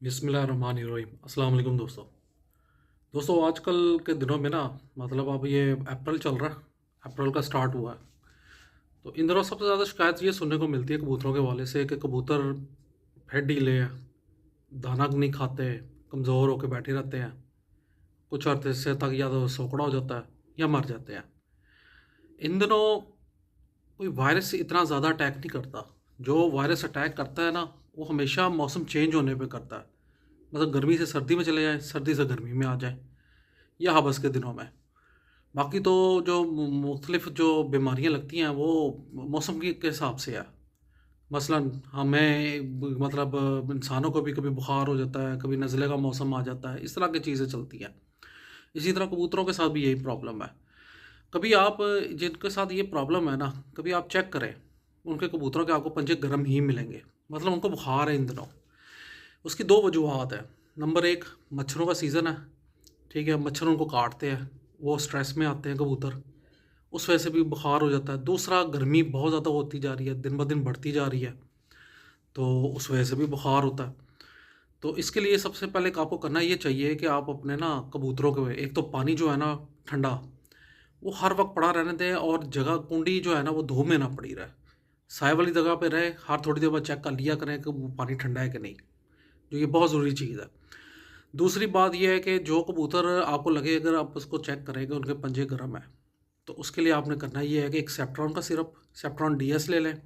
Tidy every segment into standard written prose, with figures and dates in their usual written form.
बिस्मिल्लाहिर्रहमानिर्रहीम। अस्सलाम वालेकुम दोस्तों। आजकल के दिनों में ना, मतलब अब ये अप्रैल चल रहा है, अप्रैल का स्टार्ट हुआ है। तो इन दिनों सबसे ज़्यादा शिकायत ये सुनने को मिलती है कबूतरों के वाले से कि कबूतर हेड ढीले हैं, दाना नहीं खाते, कमज़ोर होकर बैठे रहते हैं, कुछ अर्थे से तक या तो सोकड़ा हो जाता है या मर जाते हैं। इन दिनों कोई वायरस इतना ज़्यादा अटैक नहीं करता। जो वायरस अटैक करता है ना, वो हमेशा मौसम चेंज होने पे करता है। मतलब गर्मी से सर्दी में चले जाए, सर्दी से गर्मी में आ जाए, या हबस के दिनों में। बाकी तो जो मुख्तलिफ जो बीमारियां लगती हैं वो मौसम के हिसाब से है। मसलन हमें मतलब इंसानों को भी कभी बुखार हो जाता है, कभी नज़ले का मौसम आ जाता है, इस तरह की चीज़ें चलती हैं। इसी तरह कबूतरों के साथ भी यही प्रॉब्लम है। कभी आप जिनके साथ ये प्रॉब्लम है ना, कभी आप चेक करें, उनके कबूतरों के आपको पंजे गर्म ही मिलेंगे। मतलब उनको बुखार है इन दिनों। उसकी दो वजूहत है। नंबर एक, मच्छरों का सीज़न है, ठीक है, मच्छर उनको काटते हैं, वो स्ट्रेस में आते हैं कबूतर, उस वजह से भी बुखार हो जाता है। दूसरा, गर्मी बहुत ज़्यादा होती जा रही है, दिन ब दिन बढ़ती जा रही है, तो उस वजह से भी बुखार होता है। तो इसके लिए सबसे पहले आपको करना ये चाहिए कि आप अपने ना कबूतरों के, एक तो पानी जो है ना ठंडा, वो हर वक्त पड़ा रहने दें, और जगह कुंडी जो है ना वो धूप में ना पड़ी रहे, साय वाली जगह पे रहे। हर थोड़ी देर बाद चेक कर लिया करें कि वो पानी ठंडा है कि नहीं, जो ये बहुत ज़रूरी चीज़ है। दूसरी बात यह है कि जो कबूतर आपको लगे, अगर आप उसको चेक करें कि उनके पंजे गर्म है, तो उसके लिए आपने करना ये है कि एक सेप्ट्रॉन का सिरप, सेप्ट्रॉन डीएस ले लें,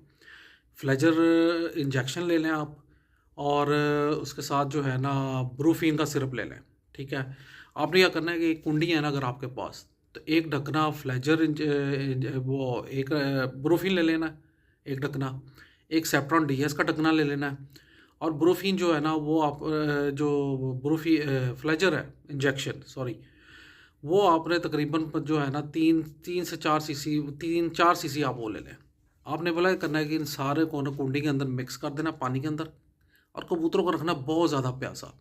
फ्लेजर इंजेक्शन ले लें आप, और उसके साथ जो है ना ब्रूफीन का सिरप ले लें। ठीक है। आपने क्या करना है कि एक कुंडी है ना अगर आपके पास, तो एक ढकना फ्लेजर वो एक ब्रूफीन ले लेना है, एक ढकना, एक सेप्ट्रॉन डीएस का ढकना ले लेना है। और ब्रोफीन जो है ना वो आप जो ब्रोफी फ्लेजर है इंजेक्शन, सॉरी, वो आपने तकरीबन जो है ना तीन तीन से चार सीसी, 3-4 सीसी आप वो ले लें। आपने बोला करना है कि इन सारे को ना कुंडी के अंदर मिक्स कर देना पानी के अंदर, और कबूतरों को रखना बहुत ज़्यादा प्यासा।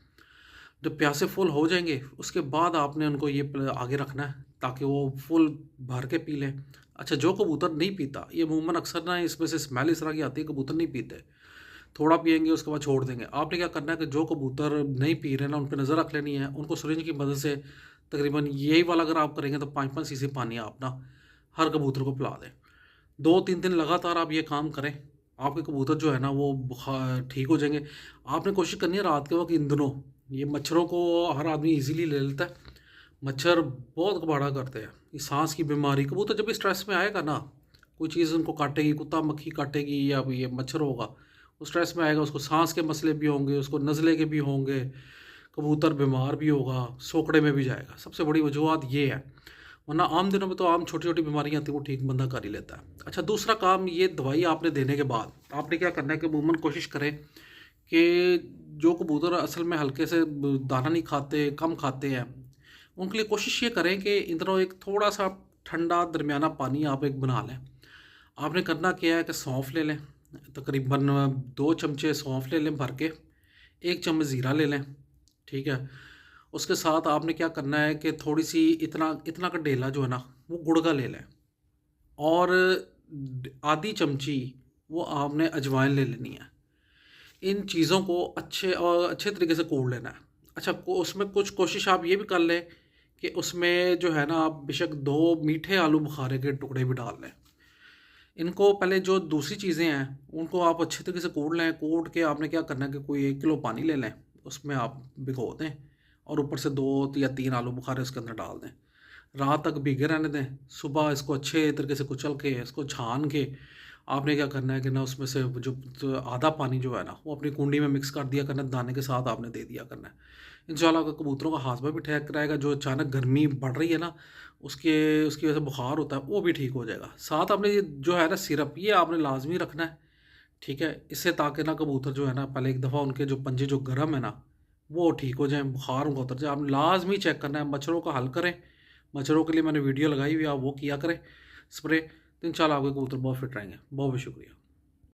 जब प्यासे फुल हो जाएंगे उसके बाद आपने उनको ये आगे रखना है ताकि वो फुल भर के पी लें। अच्छा, जो कबूतर नहीं पीता, ये अमूमन अक्सर ना इसमें से स्मेल इस तरह की आती है, कबूतर नहीं पीते, थोड़ा पिएंगे उसके बाद छोड़ देंगे। आपने क्या करना है कि जो कबूतर नहीं पी रहे ना, उन पर नज़र रख लेनी है, उनको सिरिंज की मदद से तकरीबन यही वाला अगर आप करेंगे तो 5-5 सीसी पानी आप ना हर कबूतर को पिला दें। 2-3 दिन लगातार आप ये काम करें, आपके कबूतर जो है ना वो बुखार ठीक हो जाएंगे। आपने कोशिश करनी है रात के वक्त, इन दिनों ये मच्छरों को हर आदमी इजीली ले लेता है, मच्छर बहुत कबाड़ा करते हैं, ये सांस की बीमारी। कबूतर जब भी स्ट्रेस में आएगा ना, कोई चीज़ उनको काटेगी, कुत्ता मक्खी काटेगी या ये मच्छर होगा, वो स्ट्रेस में आएगा, उसको सांस के मसले भी होंगे, उसको नज़ले के भी होंगे, कबूतर बीमार भी होगा, सोकड़े में भी जाएगा। सबसे बड़ी वजूहत ये है। वरना आम दिनों में तो आम छोटी छोटी बीमारियाँ आती हैं, वो ठीक बंदा कर ही लेता है। अच्छा, दूसरा काम, ये दवाई आपने देने के बाद आपने क्या करना है कि अमूमन कोशिश करें कि जो कबूतर असल में हल्के से दाना नहीं खाते, कम खाते हैं, उनके लिए कोशिश ये करें कि इन दिनों एक थोड़ा सा ठंडा दरमियाना पानी आप एक बना लें। आपने करना क्या है कि सौंफ ले लें, तकरीबन 2 चमचे सौंफ ले लें भर के, 1 चम्मच ज़ीरा ले लें, ठीक है। उसके साथ आपने क्या करना है कि थोड़ी सी इतना इतना का डेला जो है ना वो गुड़ का ले लें, और आधी चमची वो आपने अजवाइन ले लेनी है। इन चीज़ों को अच्छे तरीके से कूट लेना है। अच्छा, उसमें कुछ कोशिश आप ये भी कर लें कि उसमें जो है ना आप बेशक 2 मीठे आलू बुखारे के टुकड़े भी डाल लें। इनको पहले जो दूसरी चीज़ें हैं उनको आप अच्छे तरीके से कूट लें। कूट के आपने क्या करना है कि कोई 1 किलो पानी ले लें, उसमें आप भिगो दें, और ऊपर से 2 या 3 आलू बुखारे उसके अंदर डाल दें, रात तक भीगे रहने दें। सुबह इसको अच्छे तरीके से कुचल के, इसको छान के, आपने क्या करना है कि ना उसमें से जो आधा पानी जो है ना वो अपनी कुंडी में मिक्स कर दिया करना, दाने के साथ आपने दे दिया करना है। इंशाल्लाह आपका कबूतरों का हाजमा भी ठीक रहेगा। जो अचानक गर्मी बढ़ रही है ना, उसके उसकी वजह से बुखार होता है, वो भी ठीक हो जाएगा। साथ आपने ये जो है ना सिरप, ये आपने लाजमी रखना है, ठीक है। इससे ताकि ना कबूतर जो है ना पहले एक दफ़ा उनके जो पंजे जो गर्म है ना वो ठीक हो जाए, बुखार उनका उतर जाए। आपने लाजमी चेक करना है, मच्छरों का हल करें। मच्छरों के लिए मैंने वीडियो लगाई हुई है, आप वो किया करें स्प्रे, तो इंशाल्लाह आपके कबूतर बहुत फिट रहेंगे। बहुत बहुत शुक्रिया।